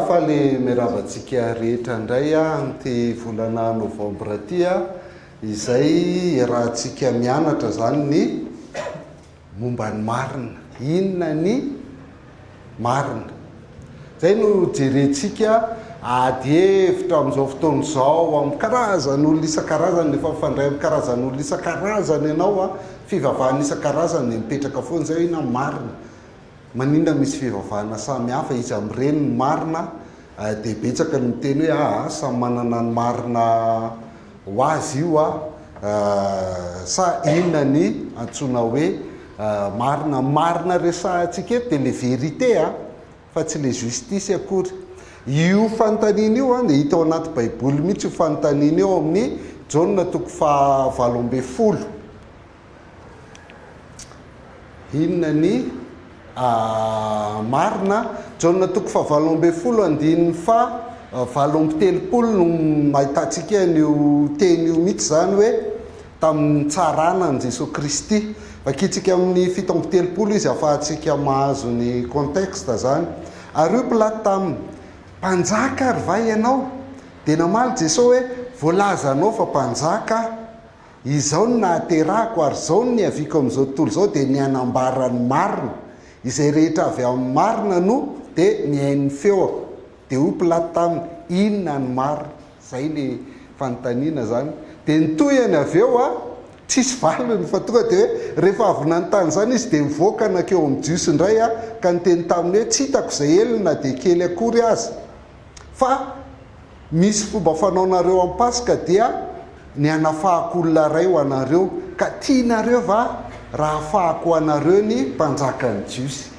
fa le miravantsika rehetra indray ty volana novambra ty izay rahantsika mianatra zany ny momba ny marina. Inona ny marina? Zay no jerentsika ady hevitra amin'izao fotoana izao amin'ny karazan'olona isan-karazany, rehefa mifandray amin'ny karazan'olona isan-karazany ianao fivavahana isan-karazany mipetraka foana zay ina marina. Maninona misy fivavahana samy hafa izy amin'ireny ny marina, dia betsaka ny miteny hoe samy manana ny marina ho azy io sa inona ny antsoina hoe marina. Marina resahantsika eto dia le vérité fa tsy le justice akory. Io fanontaniana io dia hita ao anaty baiboly mihitsy io fanontaniana eo amin'ny Jaona 7:20. Inona ny marina? Jaona 7:20 no mahitantsika nio teny io mihitsy zany hoe tamin'ny tsarana ny Jesosy Kristy. Vakitsika amin'ny 7:30 izy afahantsika mahazo ny contexte zany. Ary io pilato taminy: mpanjaka ary va ianao? Dia namaly Jesosy hoe: voalaza anao fa mpanjaka, izao no nahaterahako ary zao no niaviko amin'izao tontolo izao, dia ny anambarany marina. Izay rehetra avy amin'ny marina no dia mihain'ny feoko. Dia io pilato taminy: inona ny marina? Zay le fanontaniana zany. Dia nitoyany avy eo tsisy valiny, fa tonga dia hoe rehefa avy nanontany zany izy dia mivoaka nakeo amin'ny jiosy indray ka niteny taminy hoe: tsy hitako izay eliny na dia kely akory azy, fa misy fomba fanaonareo amin'ny Pasika dia ny hanafahako olona ray ho anareo, ka tianareo va raha hafahako anareo ny mpanjakan'ny jiosy.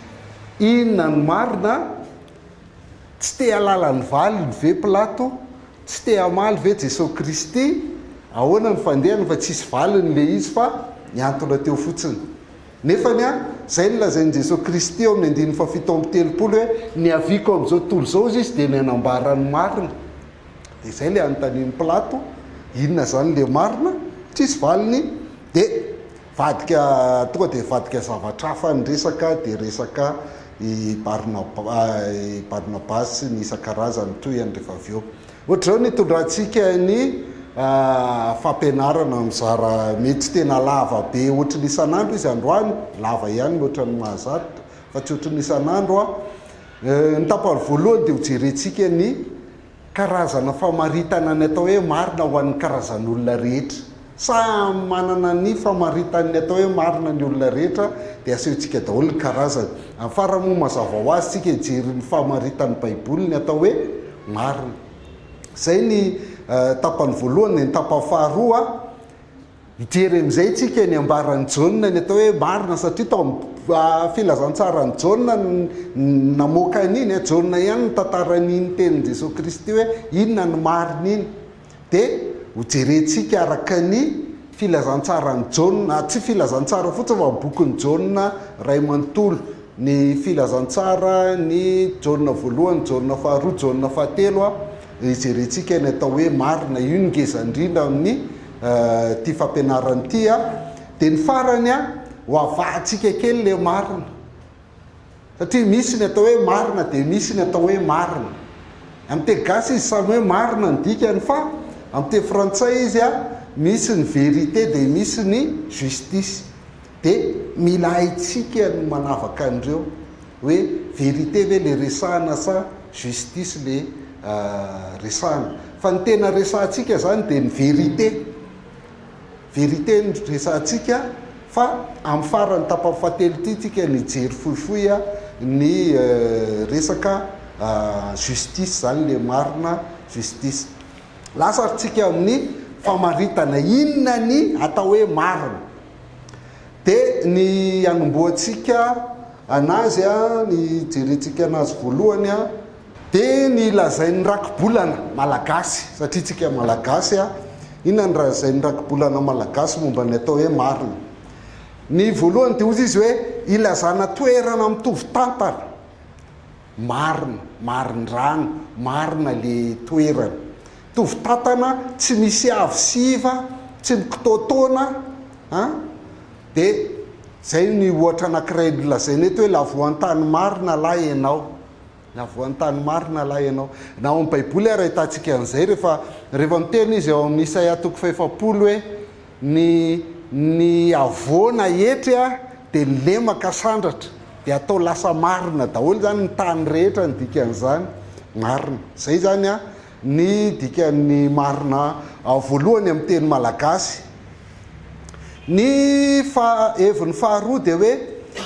Inona ny marina? Tsy te halala ny valiny ve Pilato? Tsy te hamaly ve Jesosy Kristy? Ahoana ny fandehany fa tsisy valiny le izy, fa niantona teo fotsiny. Nefany zay ny lazain'i Jesosy Kristy eo amin'ny 7:30 hoe: niaviko amin'izao tontolo izao izy dia ny anambarany marina. Dia zay le anontanian'ny Pilato: inona zany le marina? Tsisy valiny. Dia tonga dia vadika zavatra hafa ny resaka, dia resaka i Barnabasy sy ny isan-karazany toy any rehefa avy eo. Ohatr'izao nitondrantsika ny fampianarana mizara mety tena lava be ohatry ny isan'andro izy androany, lava ihany ohatry ny mahazatra fa tsy ohatry ny isan'andro ny tapany voalohany dia hojerentsika ny karazana famaritana ny atao hoe marina ho an'ny karazan'olona rehetra. Samy manana ny famaritan'ny atao hoe marina ny olona rehetra, dia asehontsika daholo ny karazany. Amin'ny faramoa mazava ho azy tsika hijery ny famaritan'ny baiboly ny atao hoe marina. Zay ny tapany voalohany. Ny tapany faharoa hijery amin'izay tsika ny ambaran'ny Jaona ny atao hoe marina, satria tao amin'ny filazantsarany Jaona namoaka an'iny Jaona ihany ny tantaran'iny tenin'i Jesosy Kristy hoe inona ny marina iny. Dia hojerentsika araka ny filazantsarany Jaona, tsy filazantsara fotsiny fa bokin'ny Jaona ray manontolo, ny filazantsara ny Jaona voalohany, Jaona faharoa, Jaona fahatelo hijerentsika ny atao hoe marina. Io ny ngeza indrindra amin'ny ty fampianarany ty dia ny farany ho avahantsika kely le marina, satria misy ny atao hoe marina dia misy ny atao hoe marina. Amin'ny teny gasy izy samy hoe marina ny dikany, fa amin'ny teny frantsay izy misy ny vérité dia misy ny justice. Dia mila haitsika ny manavaka an'ireo hoe vérité ve le resahana sa justice le resahana. Fa ny tena resahantsika zany dia ny vérité. Vérité ny resahantsika, fa amin'ny farany tapany fahatelo ity tsika nijery fohifohy ny resaka justice zany le marina justice. Lasarintsika amin'ny famaritana, inona ny atao hoe marina. Dia ny anomboantsika anazy ny jerentsika anazy voalohany dia ny lazain'ny rakibolana malagasy, satria tsika malagasy inona ny lazain'ny rakibolana malagasy momba ny atao hoe marina. Ny voalohany dia ozy izy hoe ilazana toerana mitovy tantara. Marina, marin-drano, marina le toerana mitovy tantana, tsy misy avy sy iva, tsy mikitaotona dia zay ny ohatra anankiray lazaina eto hoe la voan-tany marina lahy ianao. na voan'ny tany marina lahy ianao na ao amin'ny baiboly ary ahitantsika an'izay rehefa miteny izy ao amin'ny Isaia 7 hoe ny avona etry a dia lemaka sandratra dia atao lasa marina daholo zany ny tany rehetra ny dikan'izany marina. Zay zany a ny dikan'ny marina voalohany amin'ny teny malagasy. Ny heviny faharoa dia hoe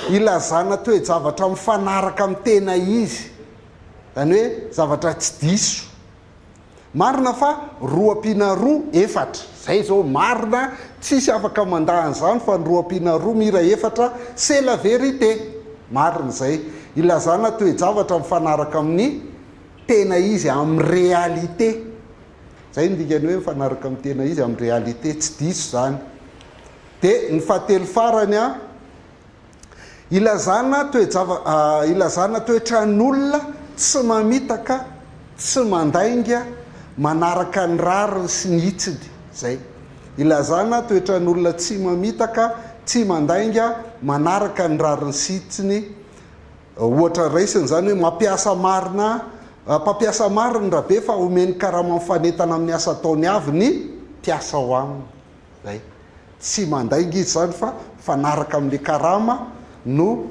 ilazana toe-javatra mifanaraka amin'ny tena izy, zany hoe zavatra tsy diso. Marina fa roa-pina roa efatra, zay zao marina, tsisy afaka mandahan'izany fa ny roa-pina roa mira efatra, c'est la vérité. Marina zay, ilazana toe-javatra mifanaraka amin'ny tena izy amin'ny réalité. Zay ny dikany hoe mifanaraka amin'ny tena izy amin'ny réalité, tsy diso zany. Dia ny fahatelo farany a, ilazana toetran'olona tsy mamitaka, tsy mandainga, manaraka ny rariny sy ny hitsiny. Zay, ilazana toetran'olona tsy mamitaka, tsy mandainga, manaraka ny rariny sy hitsiny. Ohatra raisiny zany hoe mampiasa marina, mpampiasa marina rabe fa omeny karama mifanetana amin'ny asa ataony avy ny mpiasa ho aminy. Zay, tsy mandainga izy zany fa fanaraka amin'le karama no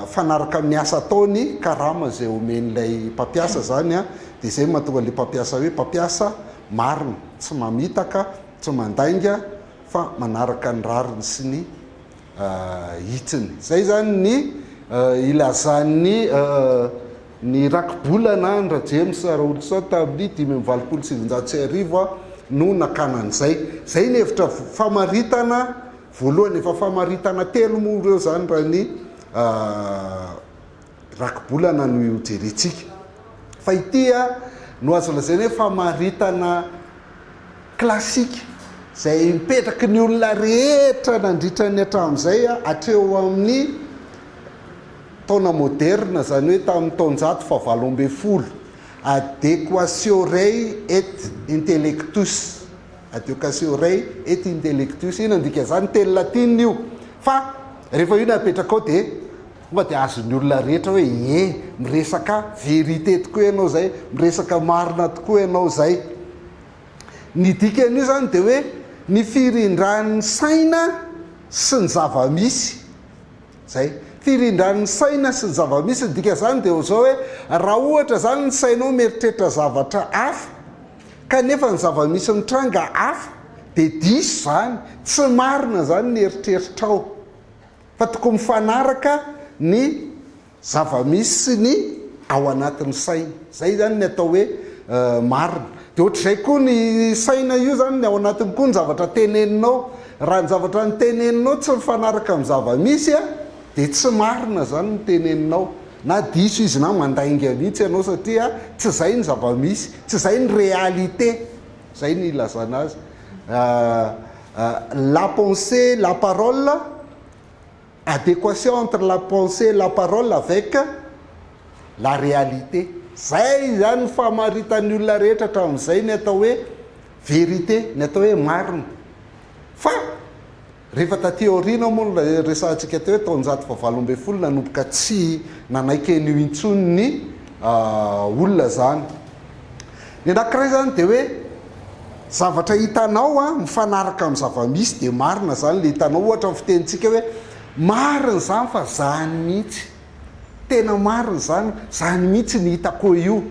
fanaraka amin'ny asa ataony karama zay omen'ilay mpampiasa zany a. Dia zay mahatonga le mpampiasa hoe mpampiasa marina, tsy mamitaka, tsy mandainga fa manaraka ny rariny sy ny hitsiny. Zay zany ny ilazan'ny ny rakibolana ndra James raolsa tamin'ny 5:7 no nakanan'izay. Zay ny hevitra famaritana voalohany, efa famaritana telo moa reo zany raha ny rakibolana no jerentsika. Fa itya no azo lazaina hoe famaritana classique, zay mipetraky ny olona rehetra nandritra ny hatramin'izay hatreo amin'ny taona moderna, zany hoe tamin'ny taonjato fa 80, adéquatio rei et intellectus. Adéquatio rei et intellectus, ino andika zany teny latina io. Fa rehefa io napetraka ao dia fomba dia azon'ny olona rehetra hoe miresaka vérité tokoa ianao zay, miresaka marina tokoa ianao zay. Ny dikan'io zany dia hoe ny firindran'ny saina sy ny zava-misy. Zay, firindran'ny saina sy ny zava-misy. Ny dika zany dia zao hoe raha ohatra zany ny sainao mieritreritra zavatra hafa kanefa ny zava-misy mitranga hafa dia diso zany, tsy marina zany ny eritreritrao, fa tokony mifanaraka ny zava-misy sy ny ao anatin'ny saina. Zay zany ny atao hoe marina. Dia ohatr'izay koa ny saina io zany ny ao anatiny koa ny zavatra teneninao. Raha ny zavatra ny teneninao tsy mifanaraka amin'ny zava-misy dia tsy marina zany ny teneninao, na diso izy na mandainga mihitsy ianao satria tsy zay ny zava-misy, tsy zay ny réalité. Zay ny ilazana azy. La pensée, la parole, adéquation entre la pensée et la parole avec la réalité. Zay zany famaritan'ny olona rehetra hatramin'izay ny atao hoe vérité, ny atao hoe marina. Fa rehefa taty aoriana moa resantsika teo hoe taonjato fa 80 nanomboka tsy nanaiky an'io intsony ny olona zany. Ny anankiray zany dia hoe zavatra hitanao mifanaraka amin'ny zava-misy dia marina zany le hitanao. Ohatra amin'ny fitenitsika hoe marina zany fa zany mihitsy, tena marina zany, zany mihitsy ny hitako io.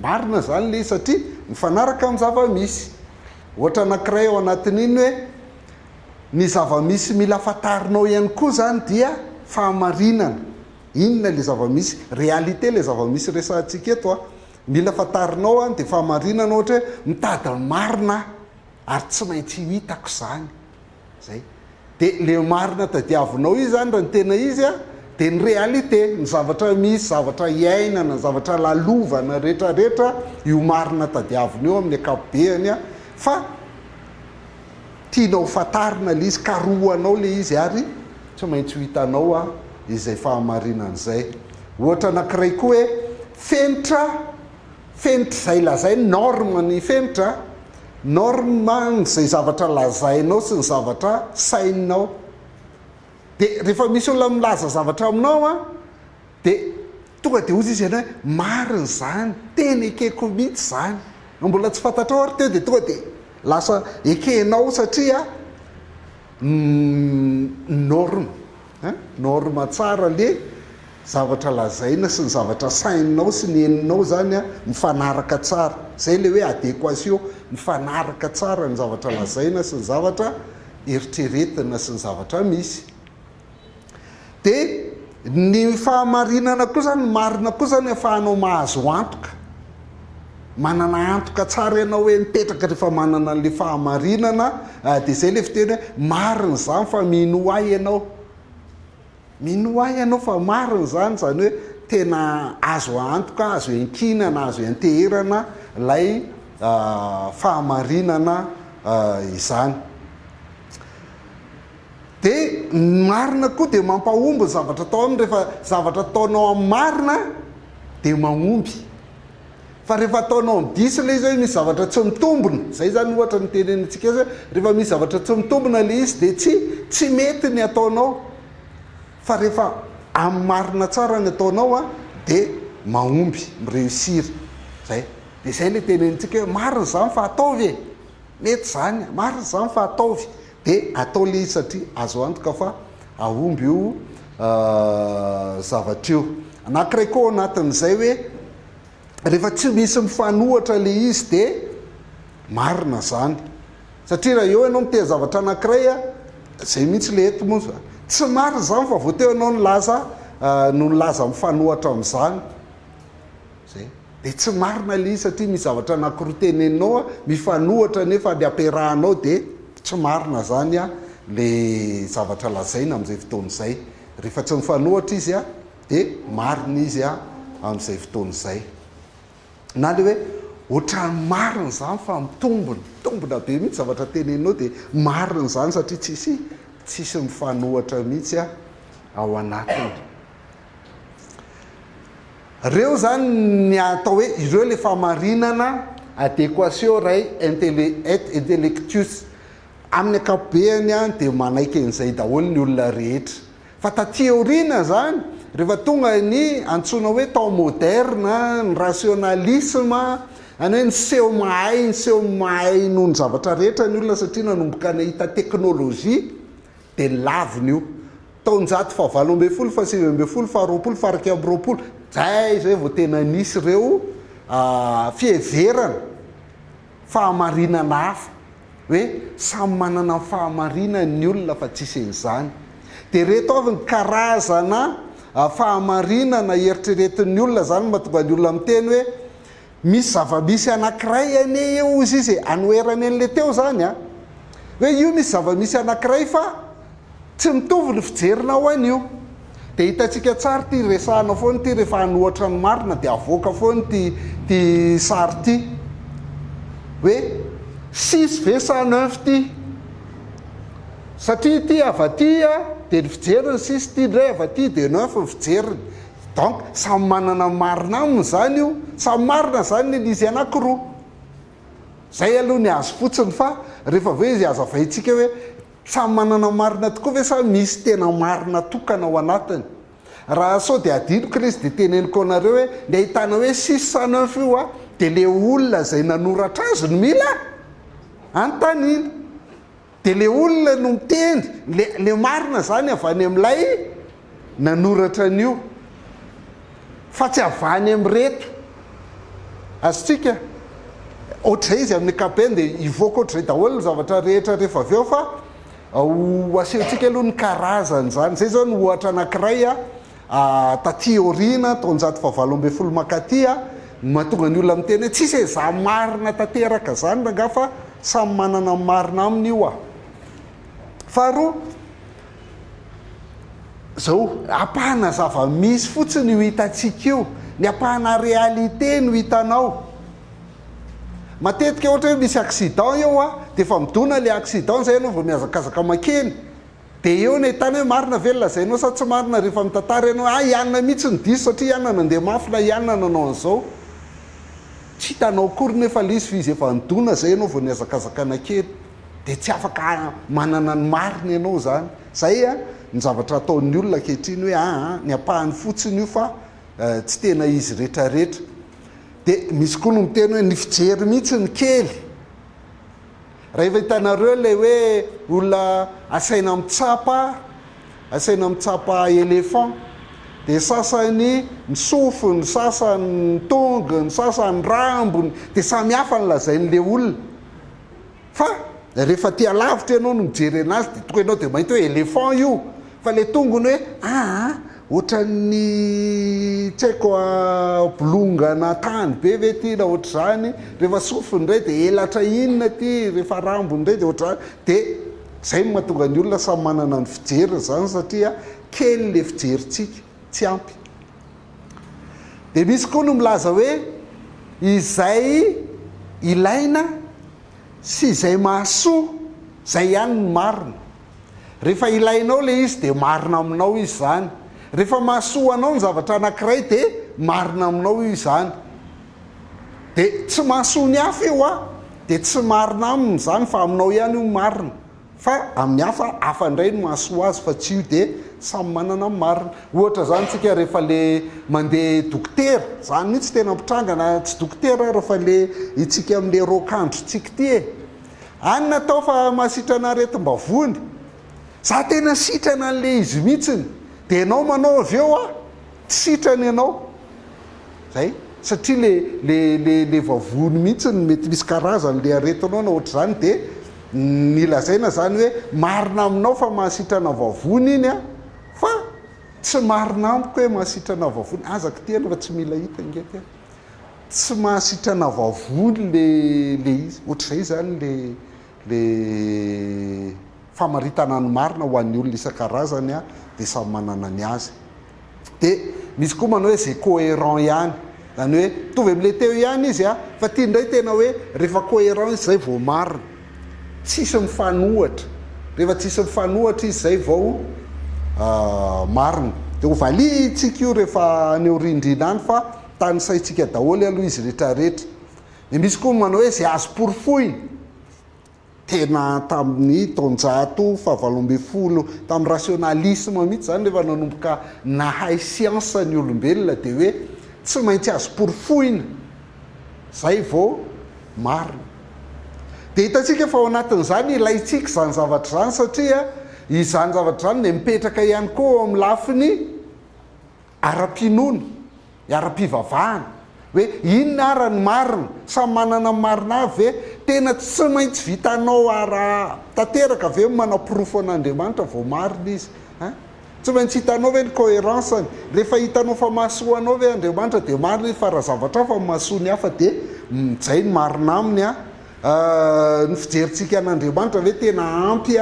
Marina zany le satria mifanaraka amin'ny zava-misy. Ohatra anankiray ao anatin'iny hoe ny zava-misy mila fantarinao ihany koa zany dia famarinana. Inona le zava-misy? Réalité le zava-misy resantsika eto mila fantarinao dia famarinana. Ohatra hoe mitady marina ary tsy maintsy hitako zany. Zay. Dia le marina tadiavinao izy zany raha ny tena izy dia ny réalité, ny zavatra misy, zavatra iainana, ny zavatra lalovana rehetrarehetra, io marina tadiavinao eo amin'ny ankapobeny fa tianao fantarina le izy, karohanao le izy ary tsy maintsy ho hitanao izay fahamarinan'izay. Ohatra anankiray koa hoe fenitra zay lazay norme ny fenitra, norme zay zavatra lazainao sy ny zavatra saininao. Dia rehefa misy olona milaza zavatra aminao dia tonga de ozy izy ianao hoe mariny zany tena ekeko mihitsy zany mbola tsy fantatrao ary teo de tonga de lasa ekenao satria norme tsara le zavatra lazaina sy ny zavatra saininao sy ny eninao zany a mifanaraka tsara zay le hoe adéquation mifanaraka tsara ny zavatra lazaina sy ny zavatra eritreretina sy ny zavatra misy. De ny fahamarinana koa zany marina koa zany afahanao mahazo antoka, manana antoka tsara ianao hoe mipetraka rehefa manana an'le fahamarinana de zay le fiteny hoe marina zany fa mino ahy ianao, mino ahy ianao fa marina zany zany hoe tena azo antoka, azo enkinana, azo enteherana lay fahamarinana izany. De marina koa de mampahomby ny zavatra atao aminy rehefa zavatra ataonao amin'ny marina de mahomby, fa rehefa ataonao amin'ny diso le izy hoe misy zavatra tsy mitombona, zay zany ohatra ny tenenitsika azy rehefa misy zavatra tsy mitombona le izy de tsy mety ny ataonao, fa rehefa amin'ny marina tsara ny ataonao a de mahomby mireusir zay. De zay le tenenitsika hoe marina zany fa ataovy e, mety zany marina zany fa ataovy de atao le izy satria azo antoka fa ahomby io zavatra io. Anankiray koa anatin'izay hoe rehefa tsy misy mifanohatra le izy de marina zany, satria raha eo ianao miteza zavatra anankiray a zay mihitsy le eto moa tsy marina zany fa voateo ianao no nilaza mifanohatra amin'izany zay de tsy marina le izy satria misy zavatra anankiroa teneninao a mifanohatra nefa le ampiarahanao de tsy marina zany a le zavatra lazaina amin'izay fotoan'izay. Rehefa tsy mifanohatra izy a de marina izy a amin'izay fotoan'izay. Na le hoe ohatrany marina zany fa mitombona be mihitsy zavatra teneninao de marina zany satria tsisy mifanohatra mihitsy a ao anatiny. Reo zany ny atao hoe ireo le famarinana adéquation ray intellectus amin'ny akapobeany a de manaiky an'izay daholo ny olona rehetra, fa taty aoriana zany rehefa tonga ny antsoina hoe temps moderne, ny rationalisme, any hoe ny seho mahay noho ny zavatra rehetra ny olona satria nanomboka nahita teknôlôjia de laviny io taonjato fa 8 fa 7 fa 20 fa raika amby 20 zay vao tena nisy reo fiheverana fahamarinana hafa hoe samy manana fahamarinana ny olona fa tsisy an'izany. De reto avy ny karazana fahamarinana eritreretin'ny olona zany mahatonga ny olona miteny hoe misy zava-misy anankiray ane eo izy izy anoerany an'le teo zany a hoe io misy zava-misy anankiray fa tsy mitovy ny fijerinao an'io. De hitantsika tsara ty resahana foana ty rehefa anohatra ny marina de avoaka foana ty sary ty hoe 6 vs 9 ty, satria ty avaty a de ny fijeriny 6 ty ndray avaty de 9 ny fijeriny, donc samy manana marina aminy zany io, samy marina zany ny izy anankiroa. Zay aloha ny azo fotsiny, fa rehefa aveo izy azo avaintsika hoe samy manana marina tokoa ve sa misy tena marina tokana ao anatiny. Raha sao de adinoko le izy de teneniko anareo hoe ny ahitana hoe 6 sa 9 io a de le olona zay nanoratra azy no mila antanina, de le olona no miteny le marina zany avy any amin'ilay nanoratra an'io fa tsy avany amin'reto. Azontsika ohatr'izay izy amin'ny kapeny de ivoaka ohatr'izay daholo ny zavatra rehetra rehefa aveo, fa asehontsika aloha ny karazany zany. Zay zao ny ohatra anankiray a taty aoriana taonjato fa 8 makaty a mahatonga ny olona miteny hoe tsisy za marina tanteraka zany ranga fa samy manana marina aminy io a. Faharoa zao apahana zava-misy fotsiny io hitantsika io, ny apahana réalité no hitanao. Matetika ohatra hoe misy accident eo a de fa midona le accident zay anao vao miazakazaka makeny de eo ny ahitana hoe marina ve lazainao sa tsy marina. Rehefa mitantara ianao ianona mihitsy ny diso satria ianona nandeha mafy na ianona nanao an'izao, tsy hitanao akory nefa le izy fizy efa nidona zay ianao vao niazakazaka anakely de tsy afaka manana ny marina ianao zany. Zay a ny zavatra ataon'ny olona ankehitriny hoe ny apahany fotsiny io fa tsy tena izy rehetrarehetra. Dia misy koa no miteny hoe ny fijery mihitsy ny kely. Rehefa hitanareo lay hoe olona asaina mitsapa éléphant, dia sasany ny sofo, ny sasany ny tongo, ny sasany rambony, dia samy hafa ny lazain'le olona. Fa rehefa tia lavitra ianao no mijery anazy dia tonga ianao dia mahita hoe éléphant io, fa le tongony hoe ohatran'ny tsy haiko bolongana tany be ve ty na ohatr'izany. Rehefa sofony indray dia elatra inona ty, rehefa rambony indray dia ohatr'izany. Dia zay no mahatonga ny olona samy manana ny fijery zany, satria kely le fijerintsika, tsy ampy. Dia misy koa no milaza hoe izay ilaina sy izay mahasoa zay ihany ny marina. Rehefa ilainao le izy dia marina aminao izy zany. Rehefa mahasoa anao ny zavatra anankiray dia marina aminao io izany. Dia tsy mahasoa ny hafa io dia tsy marina aminy zany, fa aminao ihany io marina. Fa amin'ny hafa indray no mahasoa azy, fa tsy io dia samy manana marina. Ohatra zany tsika rehefa le mandeha dokotera, zany mihitsy tena mitrangana, tsy dokotera rehefa le itsika amin'le rokandro tsika ty any natao fa mahasitrana aretim-bavony, za tena sitrana an'le izy mihitsiny, dia ianao manao avy eo tsy sitrany ianao zay, satria le vavony mihitsiny mety misy karazany le aretinao na ohatr'izany. Dia nilazaina zany hoe marina aminao fa mahasitrana vavony iny fa tsy marina amiko hoe mahasitrana vavony. Azaka tena fa tsy mila hita ingety, tsy mahasitrana vavony le izy. Ohatr'izay zany le famaritana ny marina ho an'ny olona isan-karazany dia samy manana ny azy. Dia misy koa manao hoe zay cohérent ihany, zany hoe mitovy amin'le teo ihany izy fa tia indray tena hoe rehefa cohérent izy zay vao marina, tsisy mifanohatra. Rehefa tsisy mifanohatra izy zay vao marina. Dia ho valitsika io rehefa ny orindrina any fa tany saitsika daholo aloha izy rehetrarehetra. Dia misy koa manao hoe zay azo porofoina, tena tamin'ny taonjato fahavalo-ambin'ny folo tamin'ny rationalisme mihitsy zany rehefa nanomboka nahay siansa ny olombelona, dia hoe tsy maintsy azo porofoina zay vao marina. Dia hitantsika fa ao anatin'izany ilaitsika zany zavatra zany, satria izany zavatra zany dia mipetraka ihany koa ao amin'ny lafiny ara-pinoana, ara-pivavahana, hoe inona ara ny marina, samy manana marina avy ve, tena tsy maintsy vitanao ara-tanteraka ve manapirofo an'Andriamanitra vao marina izy. Tsy maintsy hitanao ve ny cohérenceny. Rehefa hitanao fa mahasoa anao ve Andriamanitra dia marina izy, fa raha zavatra fa mahasoa ny hafa dia zay ny marina aminy ny fijerintsika an'Andriamanitra ve tena ampy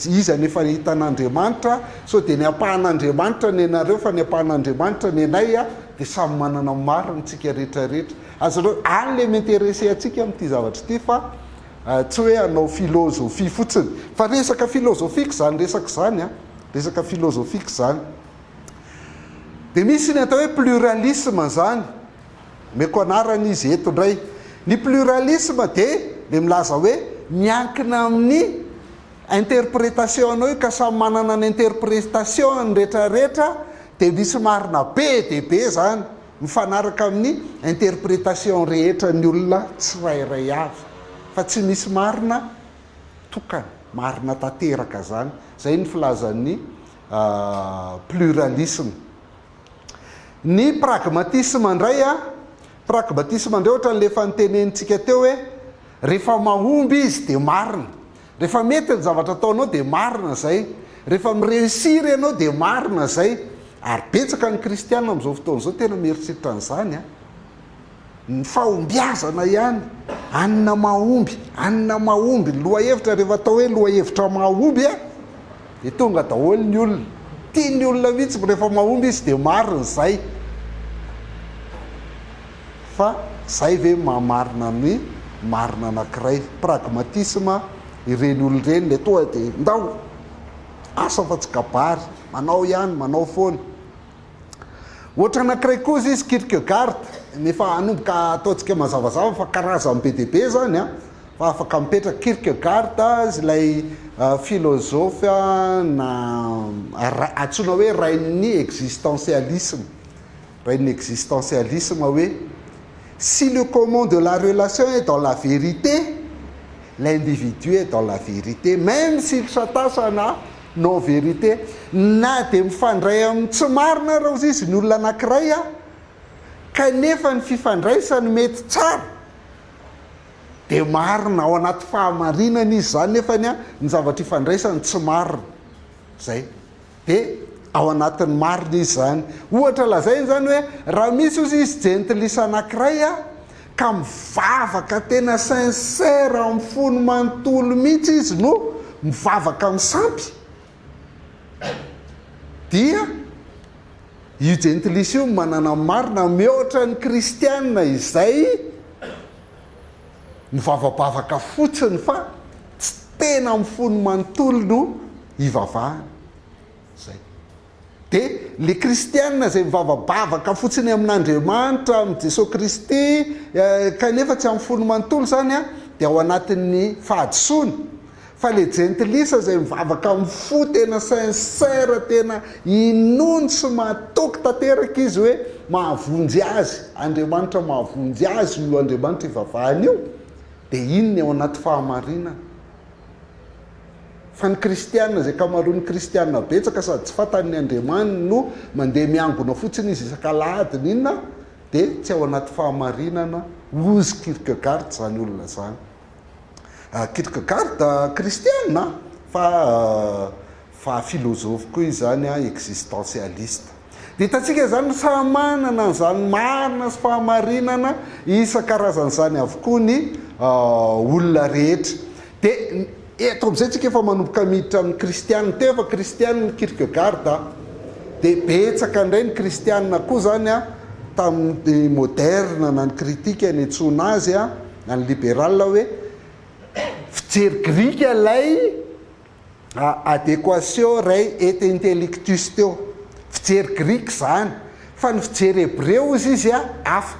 izy anefa hitan'Andriamanitra, so dia ny ampahan'Andriamanitra ny anareo fa ny ampahan'Andriamanitra ny anay dia samy manana marina tsika rehetrarehetra. Azonao any le m'intéresser atsika amin'ity zavatra ity, fa tsy hoe hanao filôzofia fotsiny, fa resaka filôzofika zany resaka zany resaka filôzofika zany. Dia misy ny atao hoe pluralisme zany, meko anarany izy eto indray. Ny pluralisme dia le milaza hoe miankina amin'ny interprétation anao io, ka samy manana ny interprétation ny rehetrarehetra, dia misy marina be dia be zany mifanaraka amin'ny interprétation rehetra ny olona tsirairay avy, fa tsy misy marina tokana, marina tanteraka zany. Zay ny filazan'ny pluralisme. Ny pragmatisme indray pragmatisme indray ohatra n'lefa nitenenitsika teo hoe rehefa mahomby izy dia marina, rehefa mety ny zavatra ataonao dia marina zay, rehefa mireusir ianao dia marina zay. Ary betsaka ny kristianina amin'izao fotoan'izao tena mieritreritra an'izany ny fahombiazana ihany, anina mahomby, anina mahomby. Ny lohahevitra rehefa atao hoe lohahevitra mahomby dia tonga daholo ny olona, tiany olona mihitsy rehefa mahomby izy dia marina zay. Fa zay ve mahamarina ny marina anankiray. Pragmatisme ireny olona ireny le toa dia ndao asa fa tsy kabary, manao ihany, manao foana. Ohatra anankiray koa izy Kierkegaard, nefa hanomboka ataontsika mazavazava fa karazany be dia be zany fa afaka mipetraka. Kierkegaard ilay filôzofy na antsoina hoe rain'ny existentialisme. raha ny existentialisme hoe si le commun de la relation est dans la vérité, l'individu est dans la vérité, même s'il s'attache à la non-vérité. Na dia mifandray amin'ny tsy marina raha ozy izy ny olona anankiray a, kanefa ny fifandraisany mety tsara dia marina ao anaty fahamarinana izy zany, nefany a ny zavatra ifandraisany tsy marina zay, dia ao anatin'ny marina izy zany. Ohatra lazainy zany hoe raha misy ozy izy jentilisa anankiray a ka mivavaka tena sincère amin'ny fony manontolo mihitsy izy no mivavaka amin'ny sampy, dia io jentilisa io manana marina mihoatra ny kristianina izay mivavabavaka fotsiny fa tsy tena amin'ny fony manontolo no ivavahana zay. Dia le kristianina zay mivavabavaka fotsiny amin'Andriamanitra, amin'ny Jesosy Kristy, kanefa tsy amin'ny fony manontolo zany a, dia ao anatin'ny fahadisoana. Fa le jentilisa zay mivavaka amin'ny fo tena sincère, tena inony sy mahatoky tanteraka izy hoe mahavonjy azy, Andriamanitra mahavonjy azy no Andriamanitra ivavahany io, dia iny ny ao anaty fahamarinana. Fa ny kristianina zay kamaroan'ny kristianina betsaka sady tsy fantan'ny Andriamanitra no mandeha miangona fotsiny izy isan-kaladiny inona, dia tsy ao anaty fahamarinana. Ozy Kierkegaard zany olona zany. Kierkegaard kristianina fa filozofy koa izy zany a, existentialiste. Dia hitantsika zany samy manana n'izany marina sy fahamarinana isan-karazan'izany avokoa ny olona rehetra. Dia eto amin'izay tsika efa manomboka miditra amin'ny kristianina teo, fa kristianina Kierkegaard dia betsaka indray ny kristianina koa zany a tamin'ny moderna na ny kritika ny antsoina azy a, na ny libéral hoe fijery grika lay adéquation ray et intellectus teo, fijery grika zany, fa ny fijery hébreu izy a hafa.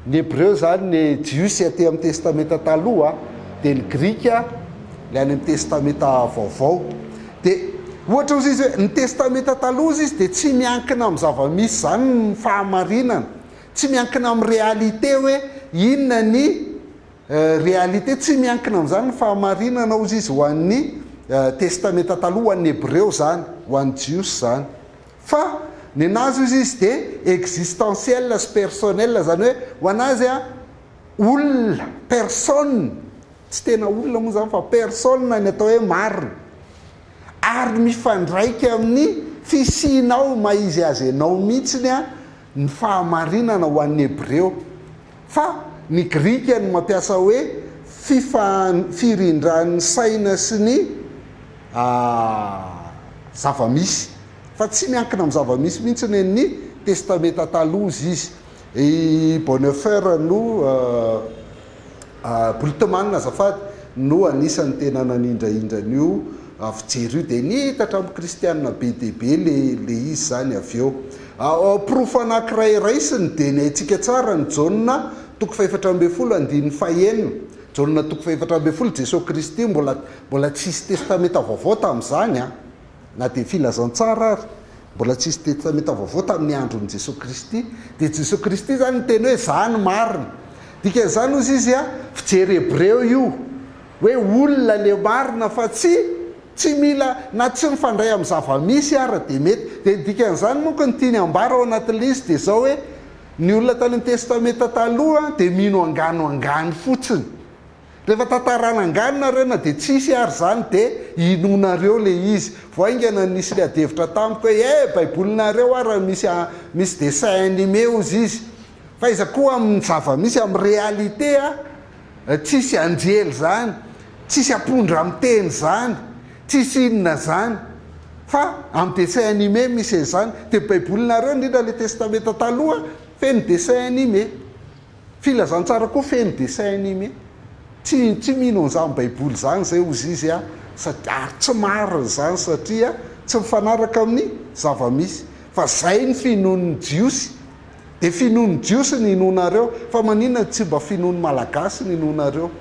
Ny hébreu zany ny jiosy aty amin'ny testamenta taloha, dia ny grika le any amin'ny testamenta vaovao. Dia ohatra ozy izy hoe ny testamenta taloha izy dia tsy miankina amin'ny zava-misy zany ny fahamarinana, tsy miankina amin'ny réalité hoe inona ny réalité, tsy miankina amin'izany ny fahamarinana ozy izy ho an'ny testamenta taloha, ho an'ny hébreu zany, ho an'ny jiosy zany. Fa ny anazy ozy izy dia existentiel sy personnel, zany hoe ho anazy a olona, personne, tsy tena olona moa zany fa personne ny atao hoe marina, ary mifandraika amin'ny fisianao maizy azy anao mihitsiny a ny fahamarinana ho an'ny hébreu. Fa ny grika ny mampiasa hoe firindran'ny saina sy ny zava-misy, fa tsy miankina amin'ny zava-misy mihitsy ny testamenta taloha izy. I Bonhoeffer no Bultmann azafady no anisan'ny tena nanindraindran'io fijery io, dia nihitatra amin'ny kristianina be dia be le izy zany avy eo. Profo anankiray raisiny dia ny haintsika tsara ny Jaona 4:4, Jaona 4:4, Jesosy Kristy mbola tsisy testamenta vaovao tamin'izany a, na dia filazantsara ary mbola tsisy testamenta vaovao tamin'ny andron'i Jesosy Kristy. Dia Jesosy Kristy zany teny hoe zany marina, dikan'izany ozy izy a fijery hébreu io hoe olona le marina fa tsy mila na tsy mifandray amin'ny zava-misy ara dia mety. Dia dikan'izany monko ny tiany ambara ao anatin'le izy dia zao hoe ny olona tany amin'ny testamenta taloha dia mino angano fotsiny, rehefa tantarana anganona na dia tsisy ary zany dia inonareo le izy. Voaingana nisy le adevitra tamiko hoe baibolinareo ara misy dessin animé ozy izy, fa iza koa amin'ny zava-misy amin'ny réalité a tsisy anjely zany, tsisy apondra amin'ny teny zany, tsisy inona zany, fa amin'ny dessin animé misy zany. Dia baibolinareo indrindra le testamenta taloha feno dessin animé, filazantsara koa feno dessin animé, tsy mino an'izany baiboly zany zay ozy izy a, ary tsy marina zany satria tsy mifanaraka amin'ny zava-misy. Fa zay ny finoan'ny jiosy, dia finoan'ny jiosy ny inonareo, fa maninona tsy mba finoan'ny malagasy ny inonareo,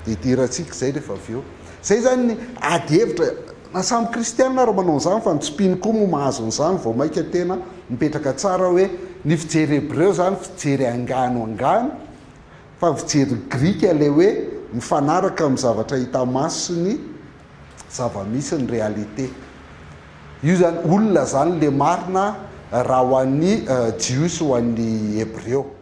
dia idirantsika zay rehefa avy eo. Zay zany ny adihevitra na samy kristianina raha manao an'izany, fa ny tsipiny koa mo mahazo an'izany vao maika tena mipetraka tsara hoe ny fijery hebreo zany fijery angano fa fijery grika le hoe mifanaraka amin'ny zavatra hita maso sy ny zava-misy ny réalité. Io zany olona zany le marina raha ho an'ny jios ho an'ny hebreo.